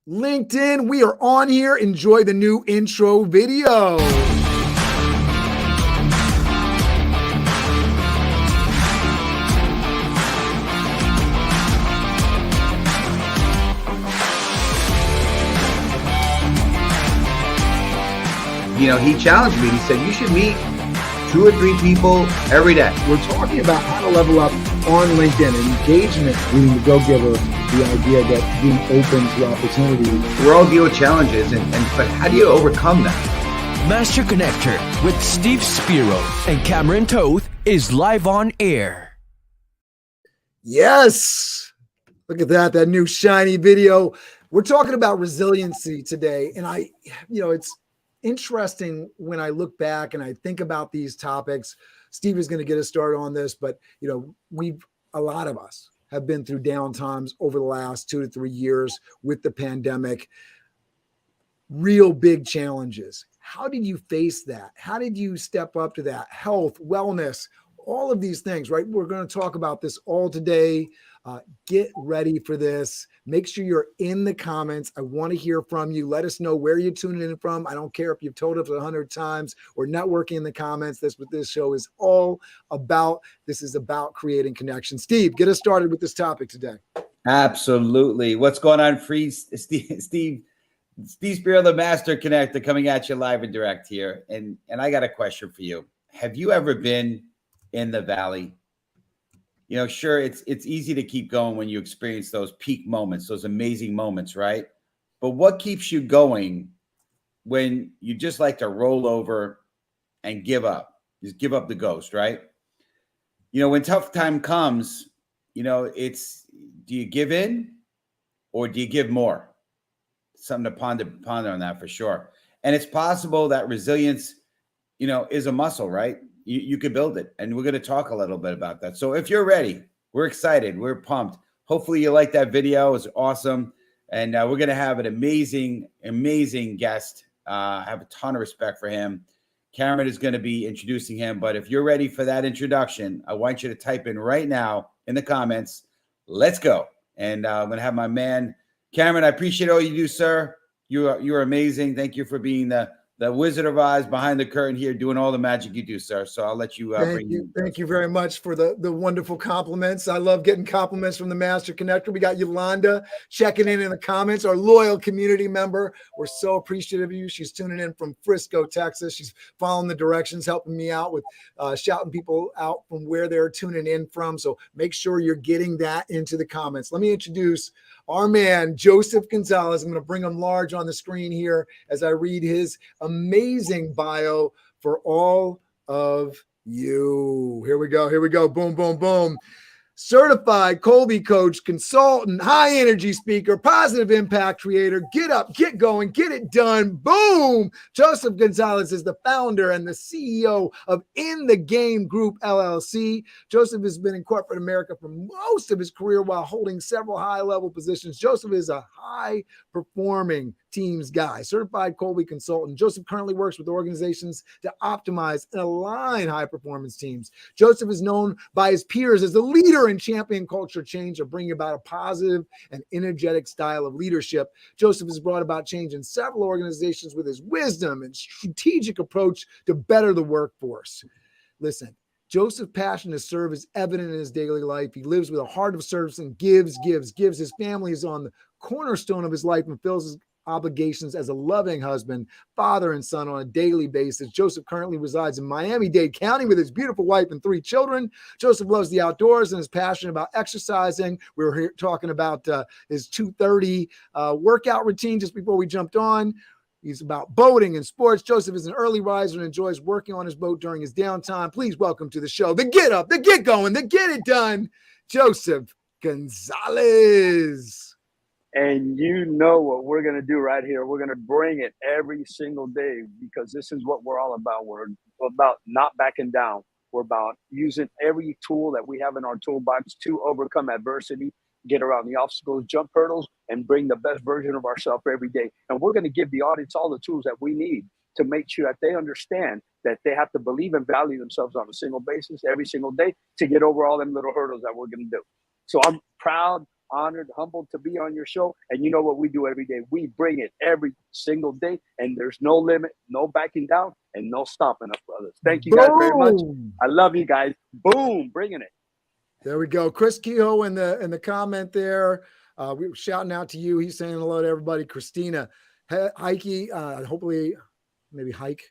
LinkedIn. We are on here. Enjoy the new intro video. He challenged me. He said, you should meet 2 or 3 people every day. We're talking about how to level up on LinkedIn and engagement, leading the go-giver, the idea that being open to opportunity. We all deal with challenges, but how do you overcome that? Master Connector with Steve Spiro and Cameron Toth is live on air. Yes. Look at that new shiny video. We're talking about resiliency today. And it's interesting when I look back and I think about these topics. Steve is going to get us started on this, but a lot of us have been through down times over the last 2 to 3 years with the pandemic. Real big challenges. How did you face that? How did you step up to that? Health, wellness, all of these things, right? We're going to talk about this all today. Get ready for this. Make sure you're in the comments. I want to hear from you. Let us know where you're tuning in from. I don't care if you've told us 100 times or networking in the comments. That's what this show is all about. This is about creating connection. Steve, get us started with this topic today. Absolutely. What's going on, Steve Spiro, the Master Connector, coming at you live and direct here. And I got a question for you. Have you ever been in the valley? Sure, it's easy to keep going when you experience those peak moments, those amazing moments, right? But what keeps you going when you just like to roll over and give up? Just give up the ghost, right? When tough time comes, it's, do you give in or do you give more? Something to ponder on that for sure. And it's possible that resilience, is a muscle, right? You could build it. And we're going to talk a little bit about that. So if you're ready, we're excited. We're pumped. Hopefully you like that video. It was awesome. And we're going to have an amazing, amazing guest. I have a ton of respect for him. Cameron is going to be introducing him. But if you're ready for that introduction, I want you to type in right now in the comments, let's go. And I'm going to have my man, Cameron. I appreciate all you do, sir. You're amazing. Thank you for being the Wizard of Oz behind the curtain here, doing all the magic you do, sir. So I'll let you bring you. Thank you very much for the wonderful compliments. I love getting compliments from the Master Connector. We got Yolanda checking in the comments, our loyal community member. We're so appreciative of you. She's tuning in from Frisco, Texas. She's following the directions, helping me out with shouting people out from where they're tuning in from. So make sure you're getting that into the comments. Let me introduce our man, Joseph Gonzalez. I'm going to bring him large on the screen here as I read his amazing bio for all of you. Here we go. Boom, boom, boom. Certified Colby coach, consultant, high energy speaker, positive impact creator. Get up, get going, get it done. Boom. Joseph Gonzalez is the founder and the CEO of In the Game Group LLC. Joseph has been in corporate America for most of his career while holding several high-level positions. Joseph is a high-performing teams guy, certified Colby consultant. Joseph currently works with organizations to optimize and align high-performance teams. Joseph is known by his peers as the leader in champion culture change of bringing about a positive and energetic style of leadership. Joseph has brought about change in several organizations with his wisdom and strategic approach to better the workforce. Listen, Joseph's passion to serve is evident in his daily life. He lives with a heart of service and gives. His family is on the cornerstone of his life and fills his obligations as a loving husband, father, and son on a daily basis. Joseph currently resides in Miami-Dade County with his beautiful wife and 3 children. Joseph loves the outdoors and is passionate about exercising. We were here talking about his 2:30 workout routine just before we jumped on. He's about boating and sports. Joseph is an early riser and enjoys working on his boat during his downtime. Please welcome to the show, the get up, the get going, the get it done, Joseph Gonzalez. And you know what we're going to do right here. We're going to bring it every single day because this is what we're all about. We're about not backing down. We're about using every tool that we have in our toolbox to overcome adversity, get around the obstacles, jump hurdles, and bring the best version of ourselves every day. And we're going to give the audience all the tools that we need to make sure that they understand that they have to believe and value themselves on a single basis every single day to get over all them little hurdles that we're going to do. So I'm proud honored, humbled to be on your show. And you know what we do every day? We bring it every single day, and there's no limit, no backing down, and no stopping us, brothers. Thank you guys very much. Boom. I love you guys. Boom, bringing it. There we go. Chris Kehoe in the comment there. We were shouting out to you. He's saying hello to everybody. Christina Heike, hopefully maybe Hike.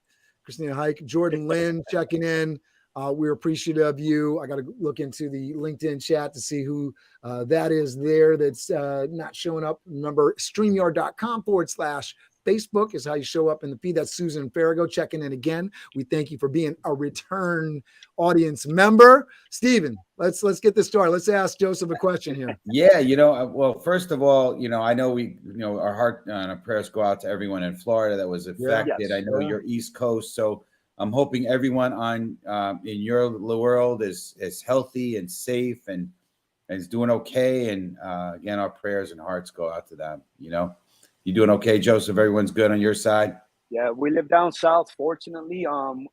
Christina Hike. Jordan Lynn checking in. We're appreciative of you. I got to look into the LinkedIn chat to see who that is there that's not showing up. Remember, StreamYard.com/Facebook is how you show up in the feed. That's Susan Farrago checking in again. We thank you for being a return audience member. Steven, let's get this started. Let's ask Joseph a question here. Yeah, well, first of all, I know our heart and our prayers go out to everyone in Florida that was affected. Yes. I know you're East Coast, so I'm hoping everyone in your world is healthy and safe and is doing okay. And again, our prayers and hearts go out to them. You doing okay, Joseph? Everyone's good on your side? Yeah, we live down south. Fortunately,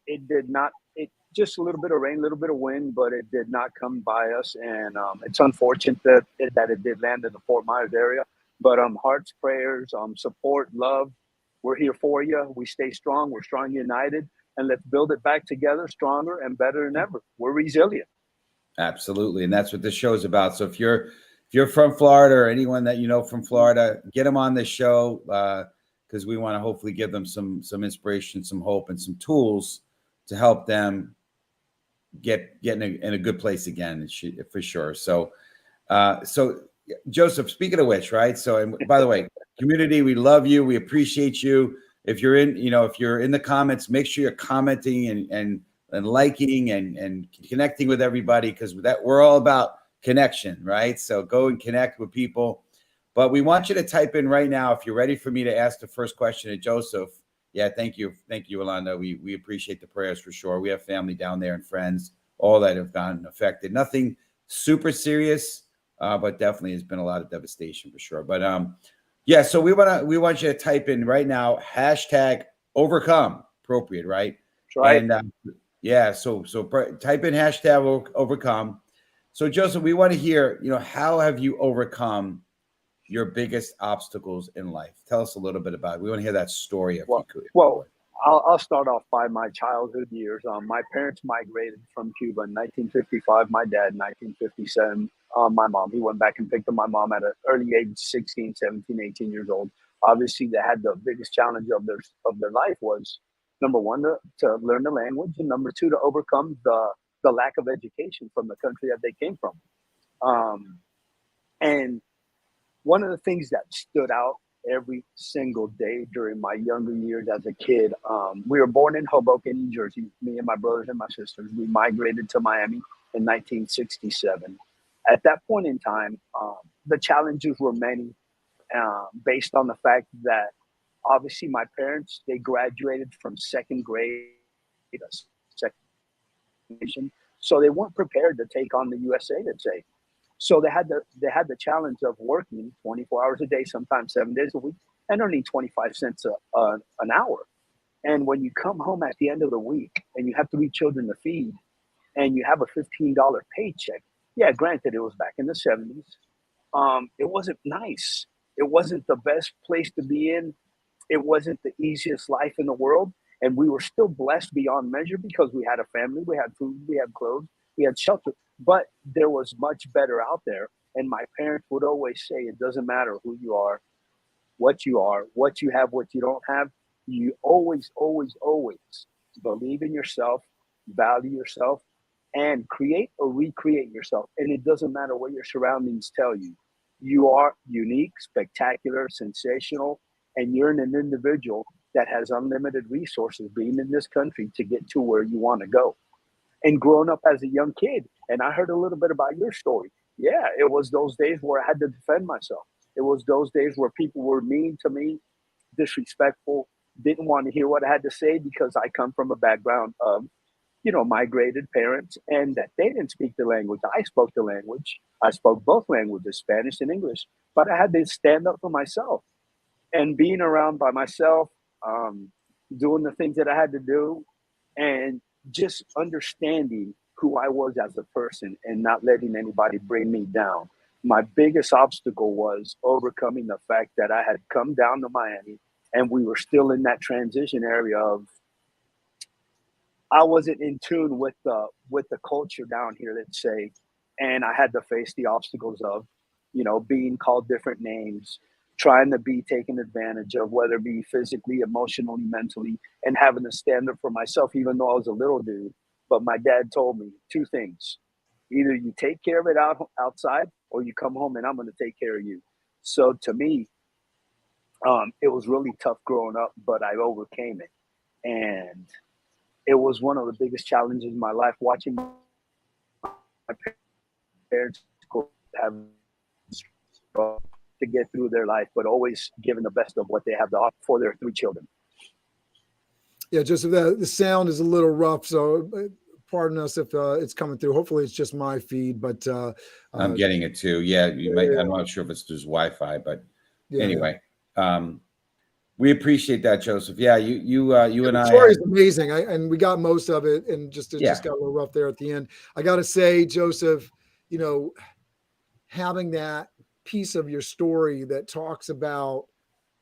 it did not. It just a little bit of rain, a little bit of wind, but it did not come by us. And it's unfortunate that it did land in the Fort Myers area. But hearts, prayers, support, love. We're here for you. We stay strong. We're strong, united, and let's build it back together, stronger and better than ever. We're resilient. Absolutely, and that's what this show is about. So if you're from Florida or anyone that you know from Florida, get them on this show because we want to hopefully give them some inspiration, some hope, and some tools to help them get in a good place again, for sure. So Joseph, speaking of which, right? So, and by the way, community, we love you. We appreciate you. If you're in the comments, make sure you're commenting and liking and connecting with everybody, because we're all about connection, right? So go and connect with people. But we want you to type in right now if you're ready for me to ask the first question to Joseph. Yeah, thank you, Yolanda. We appreciate the prayers for sure. We have family down there and friends, all that have gotten affected. Nothing super serious, but definitely has been a lot of devastation for sure. But yeah, so we want you to type in right now #overcome, appropriate, right? That's right. And yeah, so type in #overcome. So Joseph, we want to hear, how have you overcome your biggest obstacles in life? Tell us a little bit about it. We want to hear that story if you could. Well, I'll start off by my childhood years. My parents migrated from Cuba in 1955. My dad in 1957. My mom, he went back and picked up my mom at an early age, 16, 17, 18 years old. Obviously, they had the biggest challenge of their life was, number one, to learn the language, and number two, to overcome the lack of education from the country that they came from. And one of the things that stood out every single day during my younger years as a kid, we were born in Hoboken, New Jersey, me and my brothers and my sisters. We migrated to Miami in 1967. At that point in time, the challenges were many, based on the fact that obviously my parents, they graduated from second grade to second nation, so they weren't prepared to take on the USA, let's say. So they had the challenge of working 24 hours a day, sometimes 7 days a week, and earning 25 cents an hour. And when you come home at the end of the week and you have 3 children to feed and you have a $15 paycheck, yeah, granted, it was back in the 70s. It wasn't nice. It wasn't the best place to be in. It wasn't the easiest life in the world. And we were still blessed beyond measure because we had a family, we had food, we had clothes, we had shelter. But there was much better out there. And my parents would always say, it doesn't matter who you are, what you have, what you don't have. You always, always, always believe in yourself, value yourself, and create or recreate yourself. And it doesn't matter what your surroundings tell you. You are unique, spectacular, sensational, and you're an individual that has unlimited resources being in this country to get to where you want to go. And growing up as a young kid, and I heard a little bit about your story. Yeah, it was those days where I had to defend myself. It was those days where people were mean to me, disrespectful, didn't want to hear what I had to say because I come from a background of, migrated parents, and that they didn't speak the language. I spoke the language. I spoke both languages, Spanish and English, but I had to stand up for myself. And being around by myself, doing the things that I had to do, and just understanding who I was as a person and not letting anybody bring me down. my biggest obstacle was overcoming the fact that I had come down to Miami and we were still in that transition area of I wasn't in tune with the culture down here, let's say, and I had to face the obstacles of, being called different names, trying to be taken advantage of, whether it be physically, emotionally, mentally, and having to stand up for myself, even though I was a little dude. But my dad told me two things: either you take care of it outside, or you come home and I'm going to take care of you. So to me, it was really tough growing up, but I overcame it, and it was one of the biggest challenges in my life, watching my parents have to get through their life, but always giving the best of what they have to offer for their three children. Yeah, Joseph, the sound is a little rough, so pardon us if it's coming through. Hopefully it's just my feed, but I'm getting it too. Yeah, you might. I'm not sure if it's just Wi-Fi, but anyway, we appreciate that, Joseph. Yeah, you and I. The story is amazing, and we got most of it, and it just got a little rough there at the end. I got to say, Joseph, having that piece of your story that talks about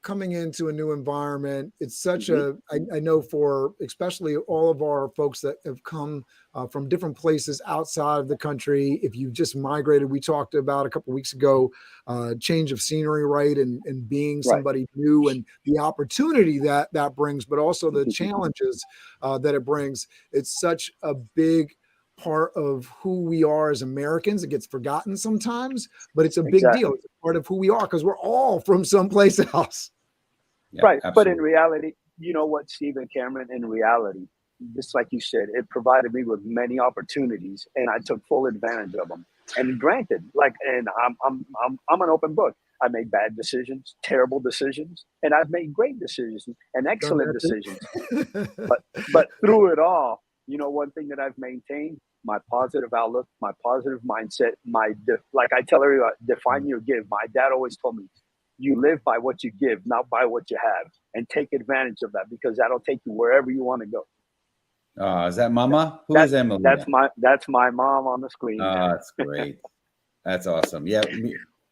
coming into a new environment, it's such I know for especially all of our folks that have come from different places outside of the country, if you just migrated, we talked about a couple of weeks ago, change of scenery, right? And being somebody new, and the opportunity that brings, but also the challenges that it brings. It's such a big part of who we are as Americans. It gets forgotten sometimes, but it's a big deal. It's a part of who we are because we're all from someplace else. Yeah, right. Absolutely. But in reality, you know what, Steve and Cameron, in reality, just like you said, it provided me with many opportunities and I took full advantage of them. And granted, and I'm an open book. I made bad decisions, terrible decisions, and I've made great decisions and excellent decisions. but through it all, one thing that I've maintained: my positive outlook, my positive mindset, like I tell everyone, define your give. My dad always told me, you live by what you give, not by what you have, and take advantage of that because that'll take you wherever you want to go. Is that Mama? Who is Emily? That's my mom on the screen. Oh, that's great. That's awesome. Yeah,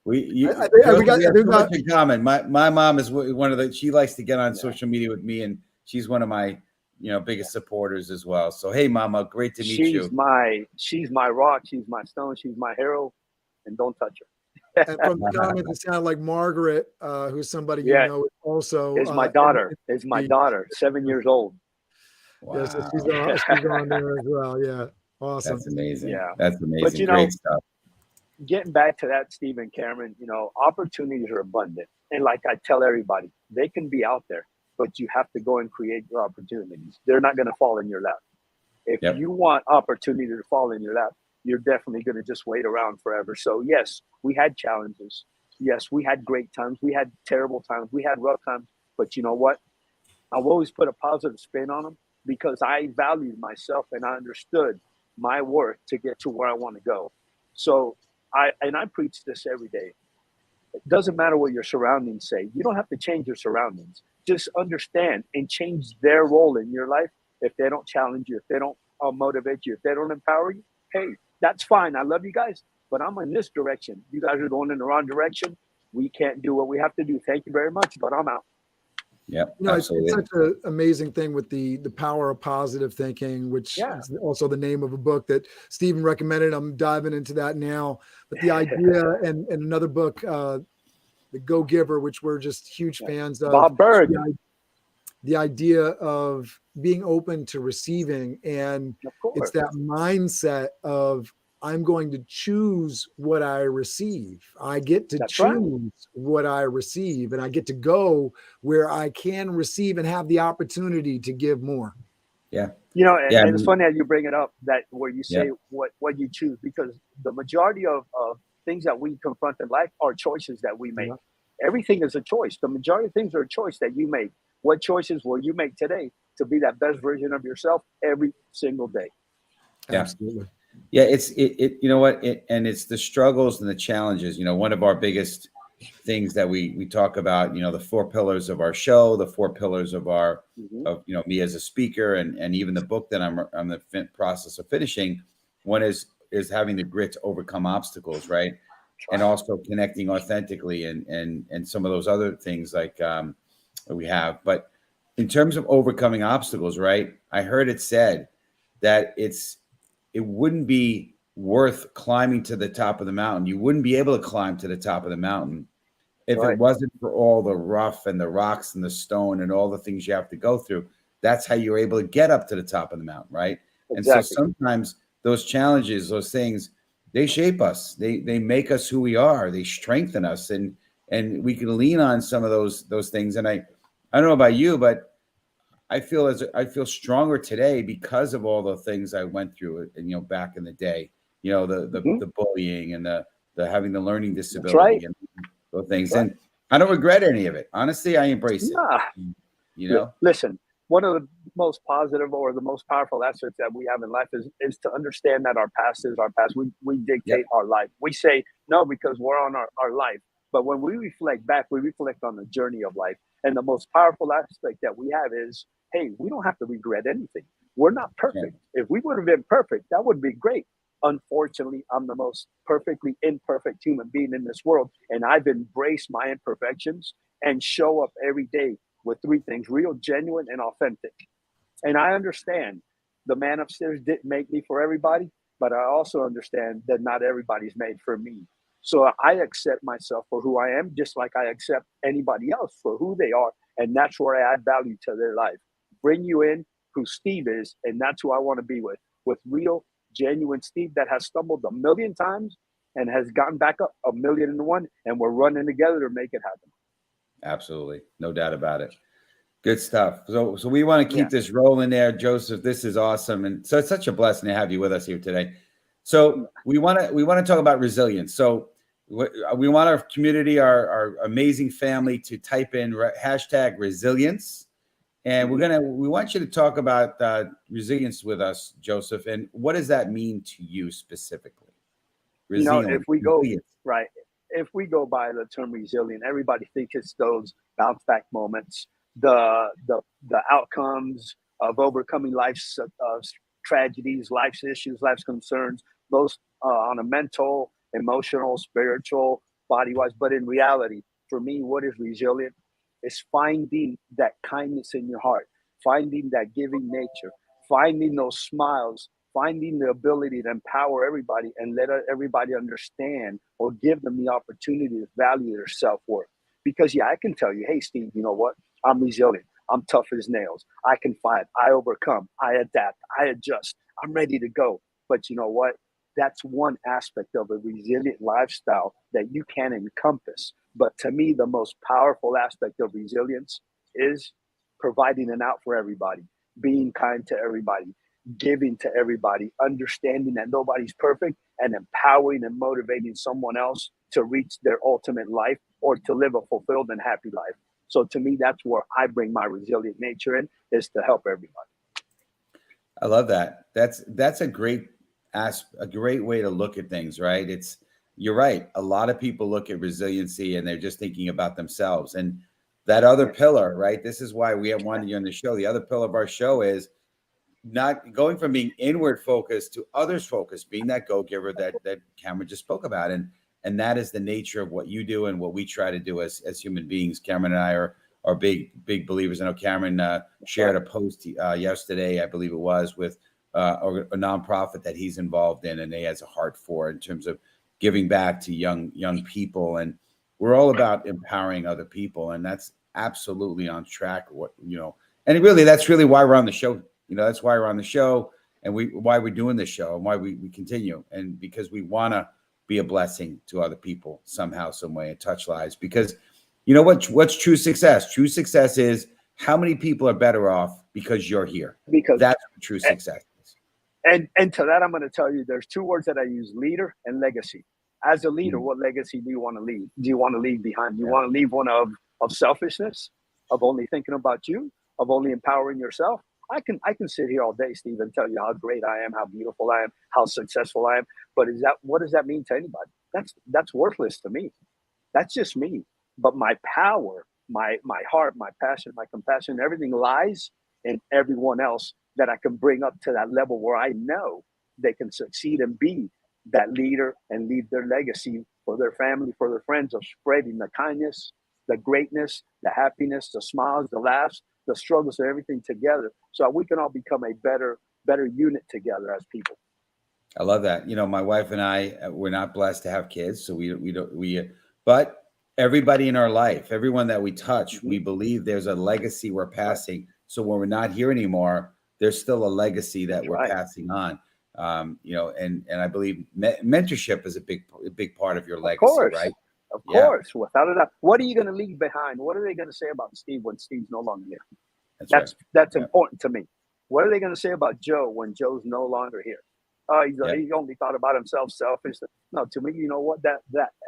we got so much in common. My mom is one of the. She likes to get on social media with me, and she's one of my biggest supporters as well. So hey, Mama, great to meet you. She's my rock. She's my stone. She's my hero, and don't touch her. And from the comments, it sounded like Margaret, who's somebody also is my daughter. Is my daughter, 7 years old. Wow. Yeah, so she's on there as well. Yeah, awesome. That's amazing. Yeah, that's amazing. But, great stuff. Getting back to that, Steve and Cameron, opportunities are abundant, and like I tell everybody, they can be out there, but you have to go and create your opportunities. They're not going to fall in your lap. If you want opportunity to fall in your lap, you're definitely going to just wait around forever. So yes, we had challenges. Yes, we had great times. We had terrible times. We had rough times. But you know what? I've always put a positive spin on them because I valued myself and I understood my worth to get to where I want to go. So I preach this every day. It doesn't matter what your surroundings say. You don't have to change your surroundings. Just understand and change their role in your life. If they don't challenge you, if they don't motivate you, if they don't empower you, hey, that's fine. I love you guys, but I'm in this direction. You guys are going in the wrong direction. We can't do what we have to do. Thank you very much, but I'm out. Yeah, it's such an amazing thing with the power of positive thinking, which is also the name of a book that Stephen recommended. I'm diving into that now. But the idea and another book, The Go Giver, which we're just huge fans of. Bob Berg. The idea of being open to receiving, and it's that mindset of I'm going to choose what I receive. I get to choose what I receive, and I get to go where I can receive and have the opportunity to give more. Yeah. And it's funny how you bring it up, that where you say what you choose, because the majority of things that we confront in life are choices that we make. Everything is a choice. The majority of things are a choice that you make. What choices will you make today to be that best version of yourself every single day? Yeah. Absolutely. Yeah, it's it's the struggles and the challenges. One of our biggest things that we talk about, the 4 pillars of our show, the 4 pillars of our of me as a speaker, and even the book that I'm in the process of finishing. One is having the grit to overcome obstacles, right? and also connecting authentically and some of those other things like that we have. But in terms of overcoming obstacles, right? I heard it said that it wouldn't be worth climbing to the top of the mountain. You wouldn't be able to climb to the top of the mountain if it wasn't for all the rough and the rocks and the stone and all the things you have to go through. That's how you're able to get up to the top of the mountain, right? Exactly. And so sometimes those challenges, those things, they shape us. They make us who we are. They strengthen us, and we can lean on some of those things. And I don't know about you, but I feel stronger today because of all the things I went through, and back in the day, the bullying and the having the learning disability and those things. And I don't regret any of it. Honestly, I embrace it. Listen, one of the most positive or the most powerful aspects that we have in life is to understand that our past is our past. We dictate our life. We say no because we're on our life. But when we reflect back, we reflect on the journey of life. And the most powerful aspect that we have is, hey, we don't have to regret anything. We're not perfect. If we would have been perfect, that would be great. Unfortunately, I'm the most perfectly imperfect human being in this world. And I've embraced my imperfections and show up every day with three things: real, genuine, and authentic. And I understand the man upstairs didn't make me for everybody, but I also understand that not everybody's made for me. So I accept myself for who I am, just like I accept anybody else for who they are. And that's where I add value to their life. Bring you in who Steve is, and that's who I want to be with real, genuine Steve that has stumbled a million times and has gotten back up 1,000,001, and we're running together to make it happen. Absolutely. No doubt about it. Good stuff. So we want to keep this rolling there, Joseph. This is awesome. And so it's such a blessing to have you with us here today. So we want to talk about resilience. So we want our community, our amazing family, to type in hashtag resilience. And we want you to talk about resilience with us, Joseph. And what does that mean to you specifically? If we go by the term resilient, everybody thinks it's those bounce back moments, the outcomes of overcoming life's tragedies, life's issues, life's concerns, those on a mental, emotional, spiritual, body-wise. But in reality, for me, what is resilient is finding that kindness in your heart, finding that giving nature, finding those smiles, finding the ability to empower everybody and let everybody understand or give them the opportunity to value their self-worth. Because I can tell you, hey, Steve, you know what? I'm resilient. I'm tough as nails. I can fight. I overcome. I adapt. I adjust. I'm ready to go. But you know what? That's one aspect of a resilient lifestyle that you can encompass. But to me, the most powerful aspect of resilience is providing an out for everybody, being kind to everybody, giving to everybody, understanding that nobody's perfect, and empowering and motivating someone else to reach their ultimate life or to live a fulfilled and happy life. So to me, that's where I bring my resilient nature in, is to help everybody. I love that. That's a great way to look at things, right? You're right. A lot of people look at resiliency and they're just thinking about themselves. And that other pillar, right? This is why we have wanted you on the show. The other pillar of our show is not going from being inward focused to others focused, being that go-giver that Cameron just spoke about. And that is the nature of what you do and what we try to do as human beings. Cameron and I are big believers. I know Cameron shared a post yesterday, I believe it was, with a nonprofit that he's involved in and he has a heart for in terms of giving back to young people. And we're all about empowering other people. And that's absolutely on track. And really, that's really why we're on the show. That's why we're on the show and why we're doing this show and why we continue. And because we want to be a blessing to other people somehow, some way, and touch lives. Because what's true success? True success is how many people are better off because you're here. Because that's what true success is. And to that, I'm going to tell you, there's two words that I use: leader and legacy. As a leader, what legacy do you want to leave? Do you want to leave behind? Do you want to leave one of selfishness, of only thinking about you, of only empowering yourself? I can sit here all day, Steve, and tell you how great I am, how beautiful I am, how successful I am. But what does that mean to anybody? That's worthless to me. That's just me. But my power, my heart, my passion, my compassion, everything lies in everyone else that I can bring up to that level where I know they can succeed and be that leader and leave their legacy for their family, for their friends, of spreading the kindness, the greatness, the happiness, the smiles, the laughs, the struggles, and everything together, so that we can all become a better unit together as people. I love that. You know, my wife and I, we're not blessed to have kids, so but everybody in our life, everyone that we touch, we believe there's a legacy we're passing. So when we're not here anymore, there's still a legacy that we're passing on. You know, and I believe mentorship is a big part of your legacy, right? Of course, without a doubt. What are you going to leave behind? What are they going to say about Steve when Steve's no longer here? That's important to me. What are they going to say about Joe when Joe's no longer here? Oh, he only thought about himself, selfish. No, to me, you know what? That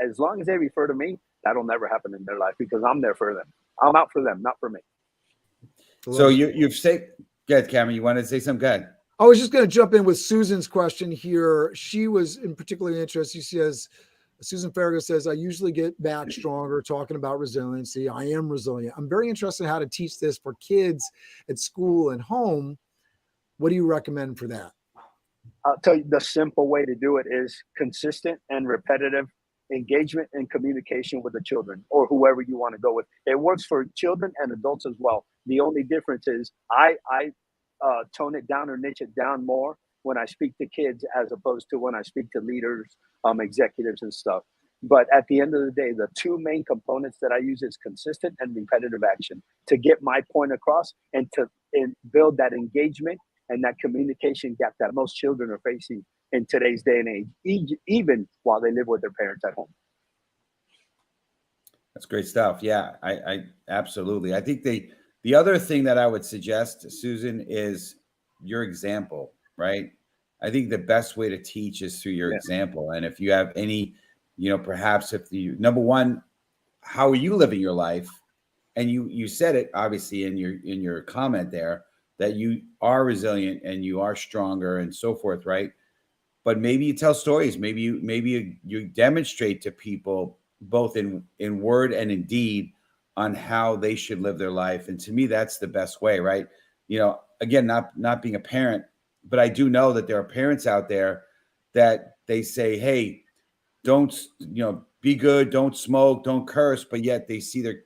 as long as they refer to me, that'll never happen in their life, because I'm there for them. I'm out for them, not for me. So you've said, go ahead, Cameron. You wanted to say something? Go ahead. I was just going to jump in with Susan's question here. She was in particularly interested. She says, Susan Farragut says, I usually get back stronger talking about resiliency. I am resilient. I'm very interested in how to teach this for kids at school and home. What do you recommend for that? I'll tell you, the simple way to do it is consistent and repetitive engagement and communication with the children, or whoever you want to go with. It works for children and adults as well. The only difference is I tone it down or niche it down more when I speak to kids as opposed to when I speak to leaders, executives and stuff. But at the end of the day, the two main components that I use is consistent and repetitive action to get my point across and build that engagement and that communication gap that most children are facing in today's day and age, even while they live with their parents at home. That's great stuff. Yeah, I absolutely. I think the other thing that I would suggest, Susan, is your example, right? I think the best way to teach is through your example. And if you have any, you know, perhaps if you, number one, how are you living your life? And you said it obviously in your comment there, that you are resilient and you are stronger and so forth, right? But maybe you tell stories. Maybe you demonstrate to people both in word and in deed on how they should live their life. And to me, that's the best way, right? You know, again, not being a parent, but I do know that there are parents out there that they say, hey, don't, you know, be good, don't smoke, don't curse, but yet they see their,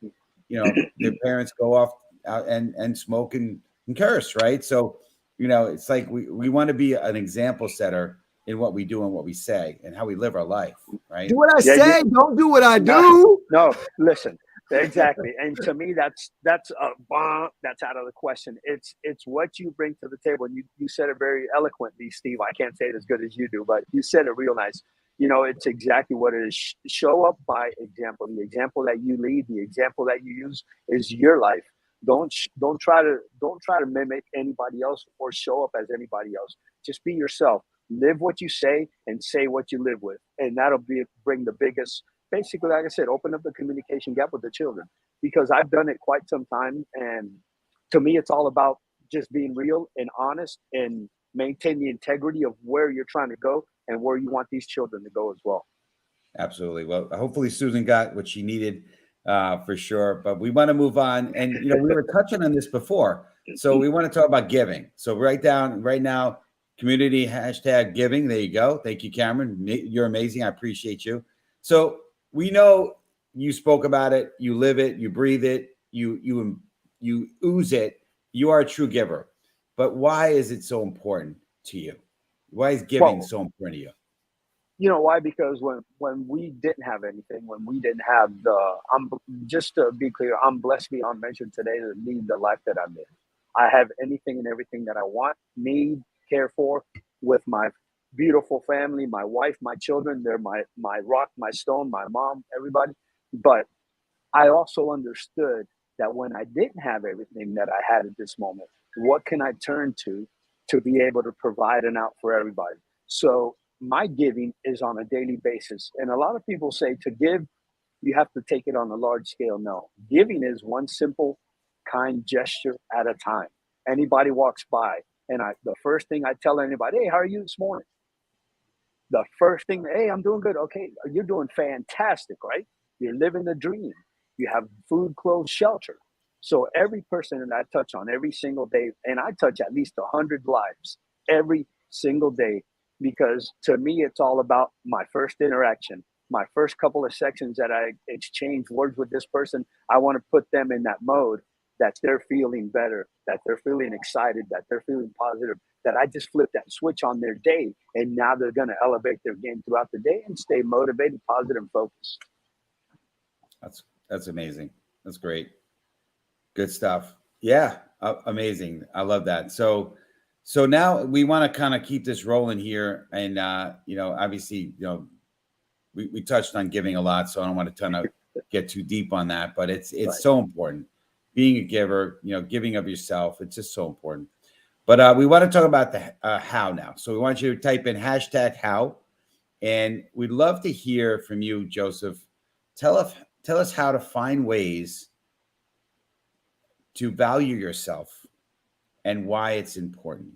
you know, their parents go off out and smoke and curse, right? So, you know, it's like we want to be an example setter in what we do and what we say and how we live our life, right? Do what I say, don't do what I do. No, listen, exactly. And to me, that's out of the question. It's what you bring to the table. And you said it very eloquently, Steve. I can't say it as good as you do, but you said it real nice. You know, it's exactly what it is. Show up by example. The example that you lead, the example that you use is your life. Don't try to mimic anybody else or show up as anybody else. Just be yourself. Live what you say and say what you live with, and that'll bring the biggest. Basically, like I said, open up the communication gap with the children, because I've done it quite some time, and to me, it's all about just being real and honest and maintain the integrity of where you're trying to go and where you want these children to go as well. Absolutely. Well, hopefully Susan got what she needed for sure. But we want to move on. And, you know, we were touching on this before. So we want to talk about giving. So right now, community #giving. There you go. Thank you, Cameron. You're amazing. I appreciate you. So we know you spoke about it. You live it. You breathe it. You ooze it. You are a true giver. But why is it so important to you? Why is giving so important to you? You know why? Because when we didn't have anything, when we didn't have just to be clear, I'm blessed beyond measure today to lead the life that I'm in. I have anything and everything that I want, need, care for, with my beautiful family, my wife, my children. They're my rock, my stone, my mom, everybody. But I also understood that when I didn't have everything that I had at this moment, what can I turn to be able to provide an out for everybody? So my giving is on a daily basis. And a lot of people say to give, you have to take it on a large scale. No, giving is one simple, kind gesture at a time. Anybody walks by, and the first thing I tell anybody, hey, how are you this morning? The first thing, hey, I'm doing good. Okay, you're doing fantastic, right? You're living the dream. You have food, clothes, shelter. So every person that I touch on every single day, and I touch at least 100 lives every single day, because to me, it's all about my first interaction. my first couple of sections that I exchange words with this person, I want to put them in that mode that they're feeling better, that they're feeling excited, that they're feeling positive, that I just flip that switch on their day. And now they're going to elevate their game throughout the day and stay motivated, positive, and focused. That's amazing. That's great. Good stuff. Yeah. Amazing. I love that. So now we want to kind of keep this rolling here. And, obviously, we touched on giving a lot, so I don't want to get too deep on that, but it's Right. so important. Being a giver, giving of yourself, it's just so important. But we want to talk about the how now. So we want you to type in #how, and we'd love to hear from you, Joseph. Tell us how to find ways to value yourself and why it's important.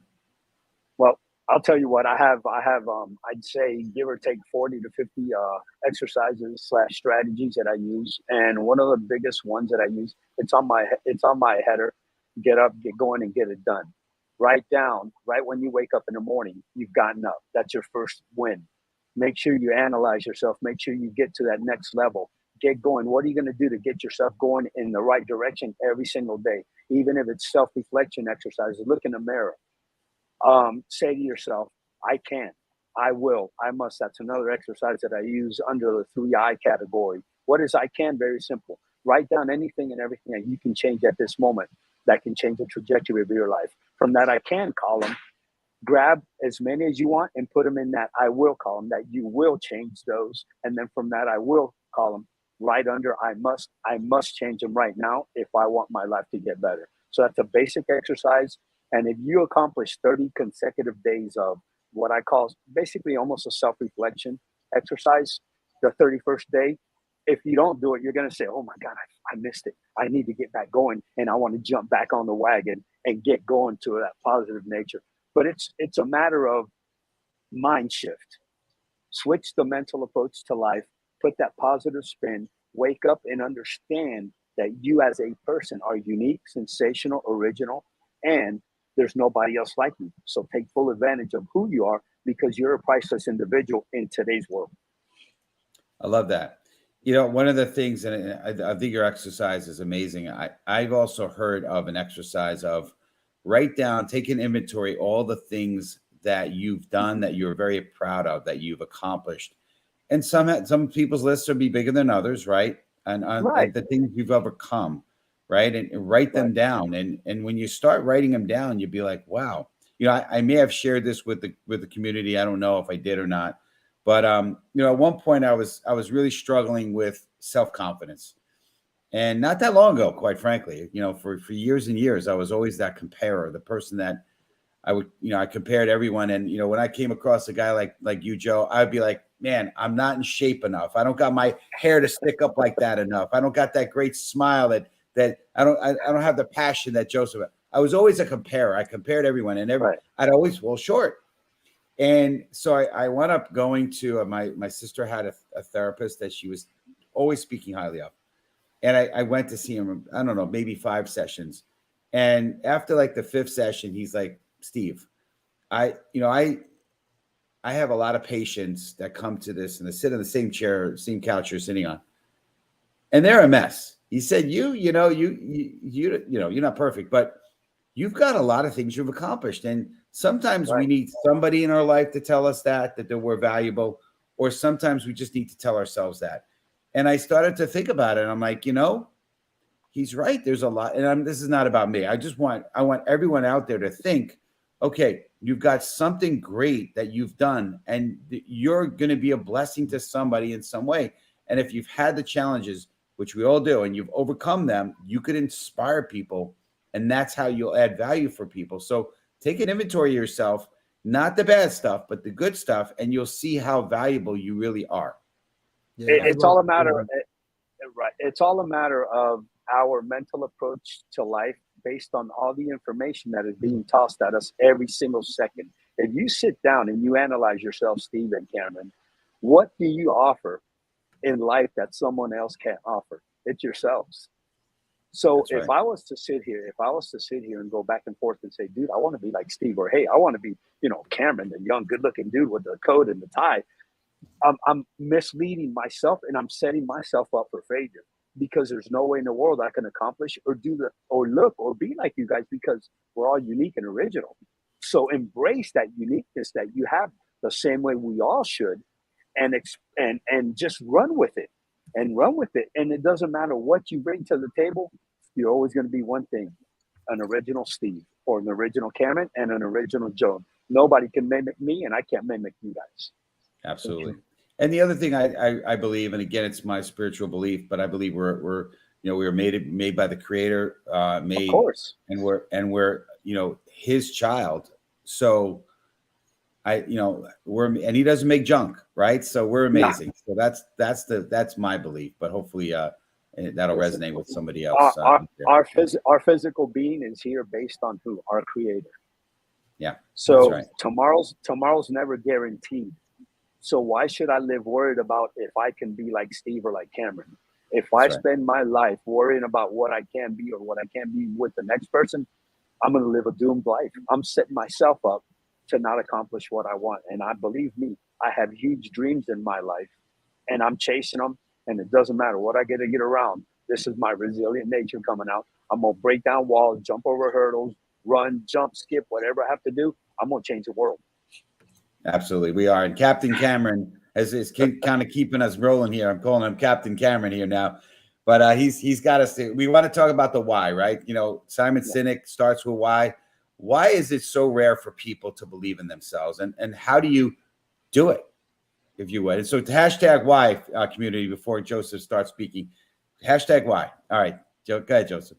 Well, I'll tell you what, I have, I'd say give or take 40 to 50 exercises / strategies that I use. And one of the biggest ones that I use, it's on my header: get up, get going, and get it done. Write down right when you wake up in the morning, you've gotten up. That's your first win. Make sure you analyze yourself. Make sure you get to that next level. Get going. What are you going to do to get yourself going in the right direction every single day? Even if it's self-reflection exercises, look in the mirror. Say to yourself, I can, I will, I must. That's another exercise that I use under the 3I category. What is I can? Very simple. Write down anything and everything that you can change at this moment that can change the trajectory of your life. From that I can column, grab as many as you want and put them in that I will column, that you will change those. And then from that I will column, right under I must change them right now if I want my life to get better. So that's a basic exercise. And if you accomplish 30 consecutive days of what I call basically almost a self-reflection exercise, the 31st day, if you don't do it, you're going to say, oh my God, I missed it. I need to get back going. And I want to jump back on the wagon and get going to that positive nature. But it's a matter of mind shift. Switch the mental approach to life, put that positive spin, wake up and understand that you as a person are unique, sensational, original, and there's nobody else like you. So take full advantage of who you are, because you're a priceless individual in today's world. I love that. One of the things, and I think your exercise is amazing. I've also heard of an exercise of write down, take an inventory, all the things that you've done that you're very proud of, that you've accomplished. And some people's lists will be bigger than others, right? And Right. the things you've overcome, right? And write them down. And when you start writing them down, you'll be like, wow. I may have shared this with the community. I don't know if I did or not. But at one point I was really struggling with self-confidence. And not that long ago, quite frankly, for years and years, I was always that comparer, the person that I compared everyone. And, when I came across a guy like you, Joe, I'd be like, man, I'm not in shape enough. I don't got my hair to stick up like that enough. I don't got that great smile that I don't have the passion that Joseph. I was always a comparer. I compared everyone and I'd always fall short. And so I wound up going to my sister had a therapist that she was always speaking highly of. And I went to see him, I don't know, maybe 5 sessions. And after like the 5th session, he's like, Steve, I have a lot of patients that come to this and they sit in the same chair, same couch you're sitting on, and they're a mess. He said, you're not perfect, but you've got a lot of things you've accomplished. And sometimes we need somebody in our life to tell us that we're valuable, or sometimes we just need to tell ourselves that. And I started to think about it. And I'm like, he's right. There's a lot. And this is not about me. I want everyone out there to think, okay, you've got something great that you've done, and you're going to be a blessing to somebody in some way. And if you've had the challenges, which we all do, and you've overcome them, you could inspire people. And that's how you'll add value for people. So take an inventory of yourself, not the bad stuff, but the good stuff, and you'll see how valuable you really are. Yeah, It's all a matter. Right. It's all a matter of our mental approach to life based on all the information that is being tossed at us every single second. If you sit down and you analyze yourself, Steve and Cameron, what do you offer in life that someone else can't offer? It's yourselves. So if I was to sit here and go back and forth and say, dude, I want to be like Steve, or hey, I want to be, Cameron, the young, good looking dude with the coat and the tie. I'm misleading myself and I'm setting myself up for failure because there's no way in the world I can accomplish or do the or look or be like you guys because we're all unique and original. So embrace that uniqueness that you have the same way we all should, and and just run with it and run with it. And it doesn't matter what you bring to the table. You're always going to be one thing: an original Steve or an original Cameron and an original Joe. Nobody can mimic me, and I can't mimic you guys. Absolutely. And the other thing I believe, and again, it's my spiritual belief, but I believe we're we were made by the Creator, made, Of course, and we're His child. So and He doesn't make junk, right? So we're amazing. So that's my belief. But hopefully, that'll resonate with somebody else. Our physical being is here based on who? Our Creator. Yeah. So right. tomorrow's never guaranteed. So why should I live worried about if I can be like Steve or like Cameron? If I spend my life worrying about what I can be or what I can't be with the next person, I'm going to live a doomed life. I'm setting myself up to not accomplish what I want. And I believe me, I have huge dreams in my life and I'm chasing them. And it doesn't matter what I get to get around. This is my resilient nature coming out. I'm going to break down walls, jump over hurdles, run, jump, skip, whatever I have to do. I'm going to change the world. Absolutely, we are. And Captain Cameron is kind of keeping us rolling here. I'm calling him Captain Cameron here now, but he's got us. We want to talk about the why, right? Simon Sinek starts with why. Why is it so rare for people to believe in themselves, and how do you do it, if you would? And so hashtag why, community, before Joseph starts speaking. Hashtag why. All right, go ahead, Joseph.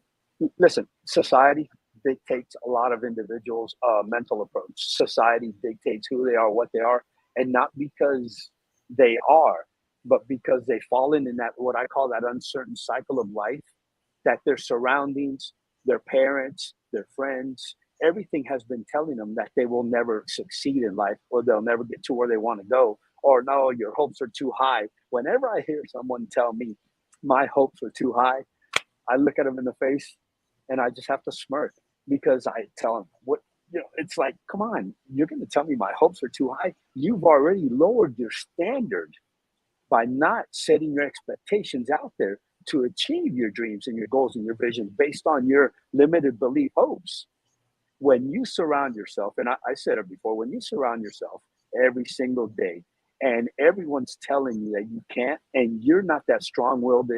Listen, society dictates a lot of individuals' mental approach. Society dictates who they are, what they are, and not because they are, but because they've fallen in that, what I call that uncertain cycle of life, that their surroundings, their parents, their friends, everything has been telling them that they will never succeed in life or they'll never get to where they want to go, or no, your hopes are too high. Whenever I hear someone tell me my hopes are too high, I look at them in the face and I just have to smirk, because I tell them, it's like, come on, you're going to tell me my hopes are too high? You've already lowered your standard by not setting your expectations out there to achieve your dreams and your goals and your visions based on your limited belief hopes. When you surround yourself, and I said it before, when you surround yourself every single day and everyone's telling you that you can't, and you're not that strong-willed,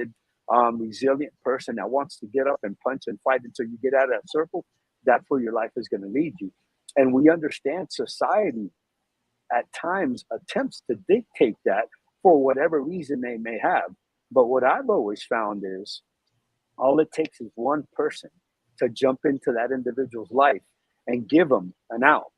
resilient person that wants to get up and punch and fight until you get out of that circle, that's where your life is going to lead you. And we understand society at times attempts to dictate that for whatever reason they may have. But what I've always found is all it takes is one person to jump into that individual's life and give them an out.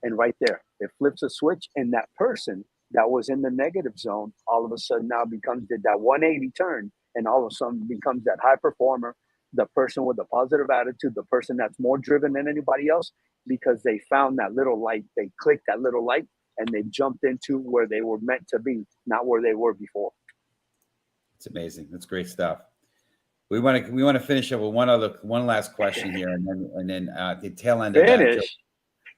And right there, it flips a switch, and that person that was in the negative zone all of a sudden now did that 180 turn, and all of a sudden becomes that high performer, the person with a positive attitude, the person that's more driven than anybody else, because they found that little light, they clicked that little light, and they jumped into where they were meant to be, not where they were before. It's amazing. That's great stuff. We want to finish up with one last question here, and then the tail end of that.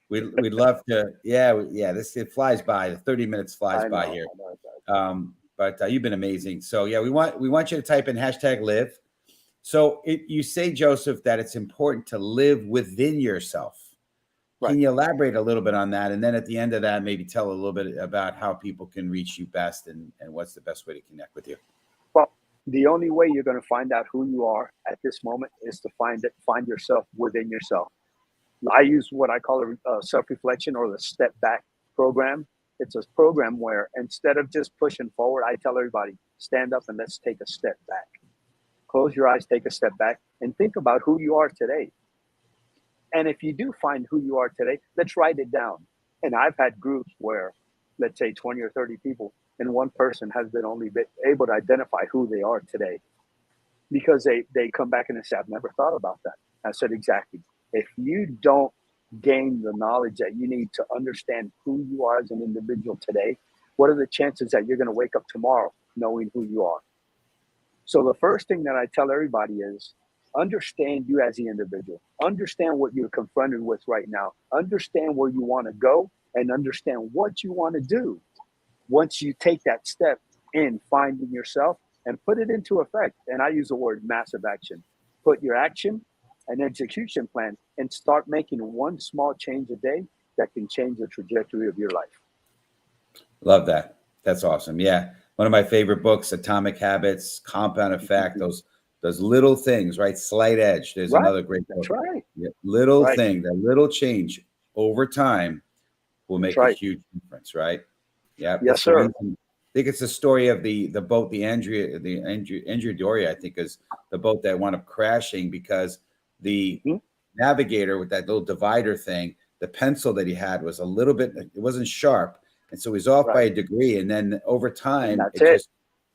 We'd love to. Yeah. It flies by. 30 minutes flies by here. But you've been amazing. So yeah, we want you to type in hashtag live. So you say, Joseph, that it's important to live within yourself. Right. Can you elaborate a little bit on that? And then at the end of that, maybe tell a little bit about how people can reach you best and what's the best way to connect with you. Well, the only way you're going to find out who you are at this moment is to find yourself within yourself. I use what I call a self-reflection or the step back program. It's a program where instead of just pushing forward, I tell everybody, stand up and let's take a step back. Close your eyes, take a step back, and think about who you are today. And if you do find who you are today, let's write it down. And I've had groups where, let's say 20 or 30 people, and one person has been able to identify who they are today, because they come back and they say, I've never thought about that. I said, exactly. If you don't gain the knowledge that you need to understand who you are as an individual today, what are the chances that you're going to wake up tomorrow knowing who you are? So the first thing that I tell everybody is understand you as the individual. Understand what you're confronted with right now. Understand where you want to go and understand what you want to do. once you take that step in finding yourself and put it into effect, and I use the word massive action, put your action and execution plan and start making one small change a day that can change the trajectory of your life. Love that. That's awesome. Yeah. One of my favorite books, Atomic Habits, Compound Effect, those little things, right? Slight Edge. There's Right. another great book. That's right. Yeah. Little Right. thing, that little change over time will make That's a right. huge difference, right? Yeah. Yes, It's the sir. reason- I think it's the story of the boat, the Andrew Doria, I think, is the boat that wound up crashing because the Mhm. navigator with that little divider thing, the pencil that he had was a little bit, it wasn't sharp. And so he's off by a Right. degree. And then over time, That's it it.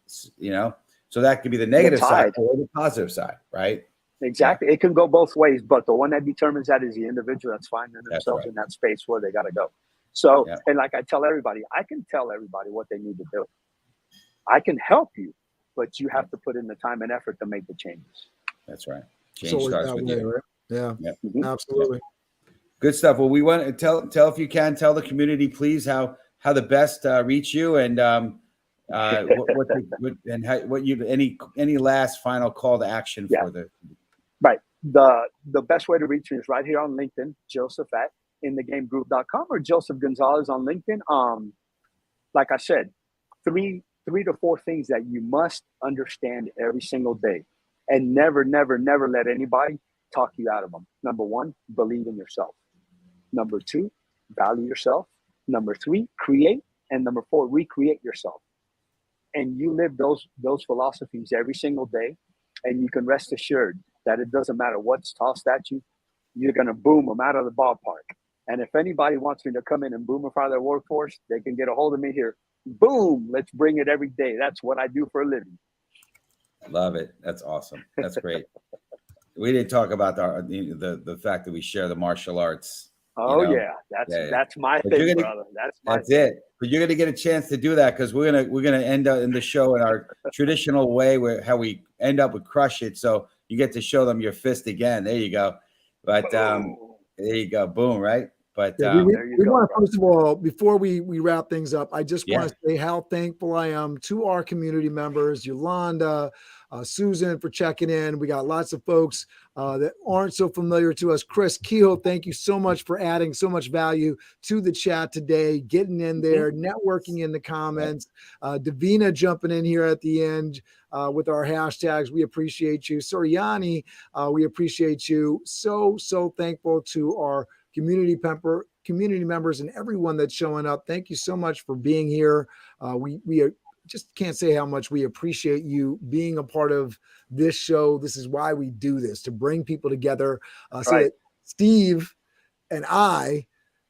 just, you know, so that could be the negative side tide. or the positive side, right? Exactly. It can go both ways, but the one that determines that is the individual that's finding That's themselves right. in that space where they got to go. So, Yeah. and like I tell everybody, I can tell everybody what they need to do. I can help you, but you have to put in the time and effort to make the changes. That's right. It's Change always starts that with way, you. right? Yeah, Yep. Mhm. absolutely. Good stuff. Well, we want to tell if you can tell the community, please, how the best reach you and what you any last final call to action Yeah. for the. Right. The best way to reach me is right here on LinkedIn, Joseph at inthegamegroup.com or Joseph Gonzalez on LinkedIn. Like I said, three to four things that you must understand every single day and never let anybody talk you out of them. Number one, believe in yourself. Number two, value yourself. Number three, create. And number four, recreate yourself. And you live those philosophies every single day, and you can rest assured that it doesn't matter what's tossed at you, you're going to boom them out of the ballpark. And if anybody wants me to come in and boom in front of their workforce, they can get a hold of me here. Boom, let's bring it every day. That's what I do for a living. Love it. That's awesome. That's great. We didn't talk about the fact that we share the martial arts. Oh, you know? yeah. That's my But thing, brother. That's it. But you're gonna get a chance to do that because we're gonna end up in the show in our traditional way, where how we end up with Crush It. So you get to show them your fist again. There you go. But there you go. Boom. Right. But Yeah, we There you go, want to, brother. first of all, before we wrap things up, I just want Yeah. to say how thankful I am to our community members, Yolanda, Susan, for checking in. We got lots of folks that aren't so familiar to us. Chris Kehoe, thank you so much for adding so much value to the chat today, getting in there, networking in the comments. Davina jumping in here at the end with our hashtags. We appreciate you. Soriani, we appreciate you. So thankful to our community members and everyone that's showing up. Thank you so much for being here. We just can't say how much we appreciate you being a part of this show. This is why we do this, to bring people together so that Steve and I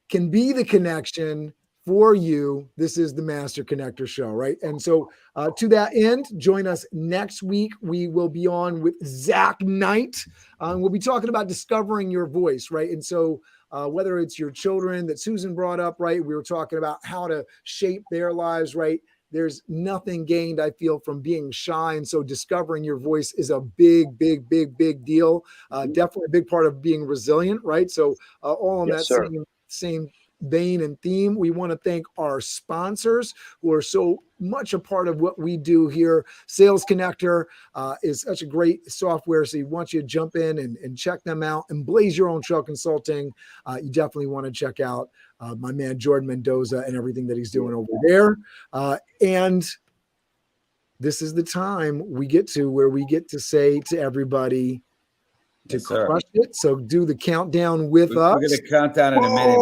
can be the connection for you. This is the Master Connector Show, right? And so to that end, join us next week. We will be on with Zach Knight. We'll be talking about discovering your voice, right? And so whether it's your children that Susan brought up, right? We were talking about how to shape their lives, right? There's nothing gained, I feel, from being shy. And so discovering your voice is a big deal. Definitely a big part of being resilient, right? So all on that same vein and theme, we want to thank our sponsors who are so much a part of what we do here. Sales Connector is such a great software, so we want you to jump in and check them out. And Blaze Your Own Trail Consulting, you definitely want to check out my man Jordan Mendoza and everything that he's doing over there. And this is the time we get to where we get to say to everybody to crush it. So do the countdown with us. We're going to count down in a minute.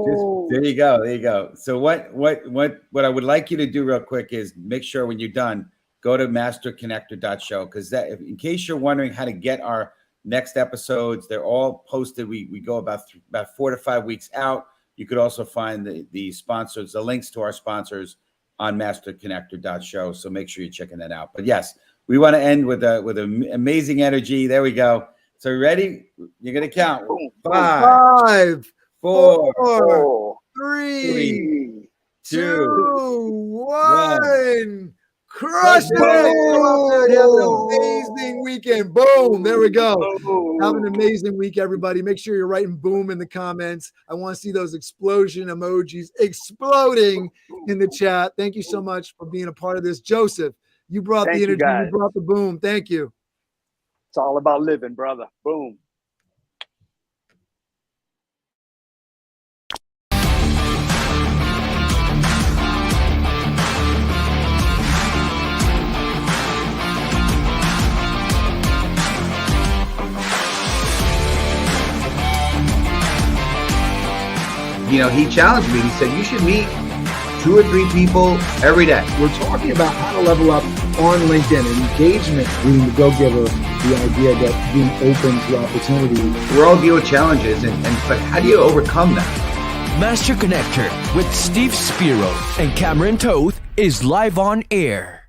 Just there you go. There you go. So what I would like you to do real quick is make sure when you're done, go to masterconnector.show, because that, in case you're wondering how to get our next episodes, they're all posted. We go about 4 to 5 weeks out. You could also find the sponsors, the links to our sponsors on masterconnector.show. So make sure you're checking that out. But yes, we want to end with amazing energy. There we go. So ready? You're going to count. 5, 4, 3, 2, 1. Crush it. Go out there and have an amazing weekend. Boom. There we go. Have an amazing week, everybody. Make sure you're writing boom in the comments. I want to see those explosion emojis exploding in the chat. Thank you so much for being a part of this. Joseph, you brought the energy. You brought the boom. Thank you. It's all about living, brother. Boom. You know, he challenged me. He said, you should meet 2 or 3 people every day. We're talking about how to level up on LinkedIn and engagement, being the go-giver, the idea that being open to opportunity. We're all dealing with challenges, but how do you overcome that? Master Connector with Steve Spiro and Cameron Toth is live on air.